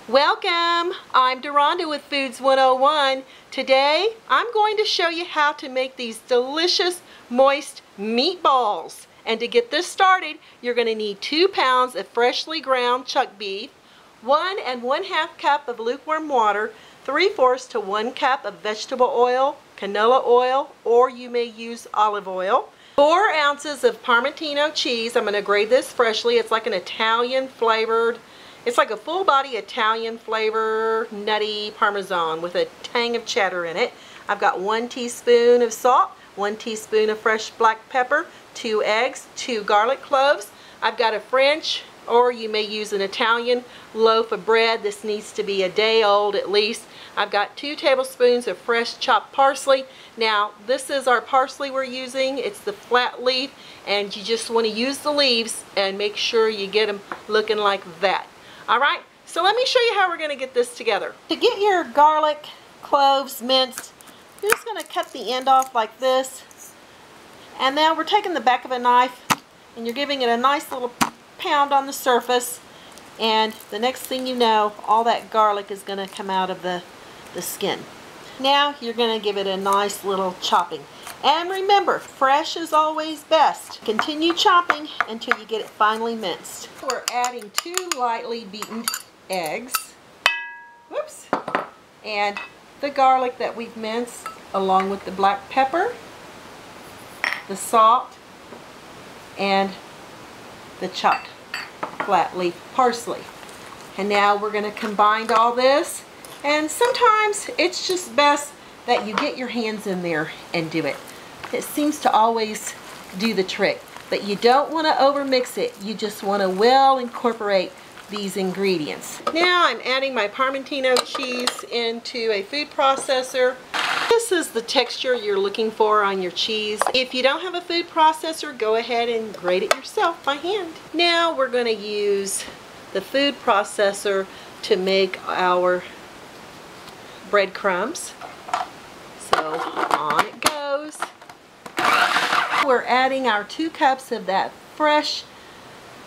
Welcome! I'm Deronda with Foods 101. Today I'm going to show you how to make these delicious moist meatballs. And to get this started, you're going to need 2 pounds of freshly ground chuck beef, 1 1/2 cup of lukewarm water, 3/4 to 1 cup of vegetable oil, canola oil, or you may use olive oil, 4 ounces of Parmentino cheese. I'm going to grate this freshly. It's like an Italian flavored, it's like a full body Italian flavor, nutty Parmesan with a tang of cheddar in it. I've got 1 teaspoon of salt, 1 teaspoon of fresh black pepper, 2 eggs, 2 garlic cloves. I've got a French, or you may use an Italian loaf of bread. This needs to be a day old at least. I've got 2 tablespoons of fresh chopped parsley. Now this is our parsley we're using. It's the flat leaf, and you just want to use the leaves and make sure you get them looking like that. Alright, so let me show you how we're going to get this together. To get your garlic cloves minced, you're just going to cut the end off like this. And now we're taking the back of a knife and you're giving it a nice little pound on the surface. And the next thing you know, all that garlic is going to come out of the skin. Now you're going to give it a nice little chopping. And remember, fresh is always best. Continue chopping until you get it finely minced. We're adding 2 lightly beaten eggs. Whoops. And the garlic that we've minced, along with the black pepper, the salt, and the chopped flat leaf parsley. And now we're going to combine all this. And sometimes it's just best that you get your hands in there and do it. It seems to always do the trick. But you don't want to overmix it. You just want to well incorporate these ingredients. Now I'm adding my Parmentino cheese into a food processor. This is the texture you're looking for on your cheese. If you don't have a food processor, go ahead and grate it yourself by hand. Now we're going to use the food processor to make our breadcrumbs. So on it goes. We're adding our 2 cups of that fresh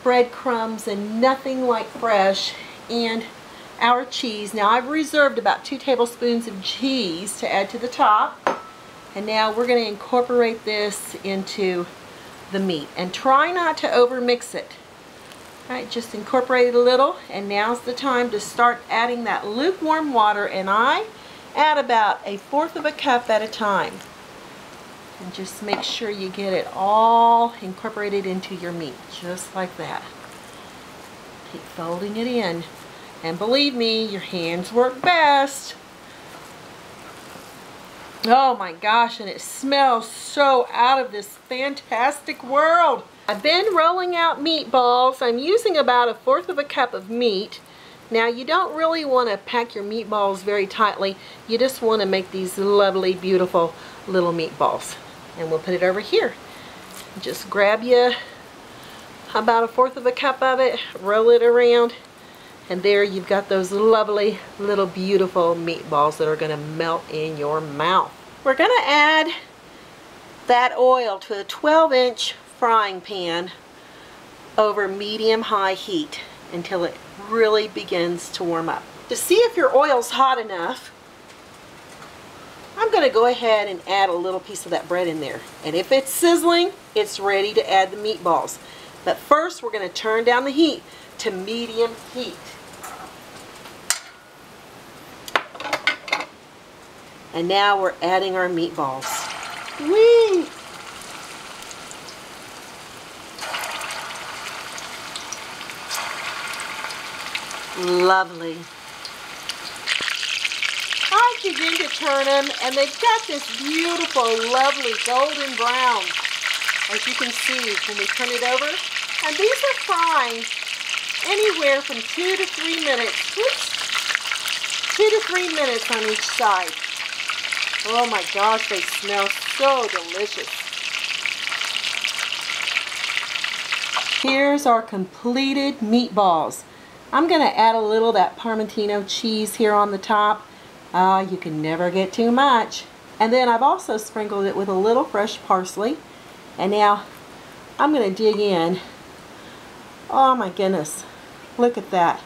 breadcrumbs, and nothing like fresh, and our cheese. Now I've reserved about 2 tablespoons of cheese to add to the top. And now we're going to incorporate this into the meat. And try not to overmix it. Alright, just incorporate it a little, and now's the time to start adding that lukewarm water, and I add about 1/4 cup at a time. And just make sure you get it all incorporated into your meat, just like that. Keep folding it in. And believe me, your hands work best. Oh my gosh, and it smells so out of this fantastic world. I've been rolling out meatballs. I'm using about 1/4 cup of meat. Now you don't really want to pack your meatballs very tightly. You just want to make these lovely, beautiful little meatballs. And we'll put it over here. Just grab you about 1/4 cup of it, roll it around, and there you've got those lovely little beautiful meatballs that are going to melt in your mouth. We're going to add that oil to a 12-inch frying pan over medium-high heat until it really begins to warm up. To see if your oil's hot enough, I'm going to go ahead and add a little piece of that bread in there. And if it's sizzling, it's ready to add the meatballs. But first, we're going to turn down the heat to medium heat. And now we're adding our meatballs. Whee! Lovely. I begin to turn them, and they've got this beautiful, lovely golden brown, as you can see when we turn it over. And these are frying anywhere from 2 to 3 minutes. Whoops. 2 to 3 minutes on each side. Oh my gosh, they smell so delicious. Here's our completed meatballs. I'm going to add a little of that Parmigiano cheese here on the top. You can never get too much. And then I've also sprinkled it with a little fresh parsley. And now I'm going to dig in. Oh my goodness. Look at that.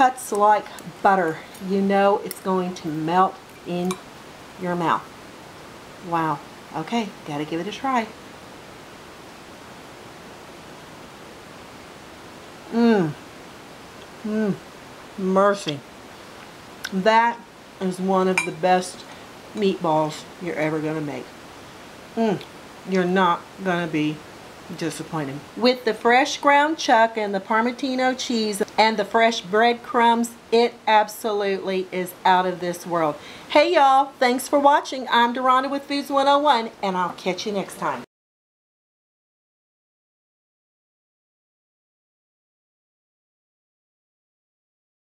cuts like butter. You know it's going to melt in your mouth. Wow. Okay, gotta give it a try. Mercy. That is one of the best meatballs you're ever gonna make. You're not gonna be disappointed. With the fresh ground chuck and the Parmentino cheese and the fresh breadcrumbs, it absolutely is out of this world. Hey y'all, thanks for watching. I'm Deronda with Foods 101, and I'll catch you next time.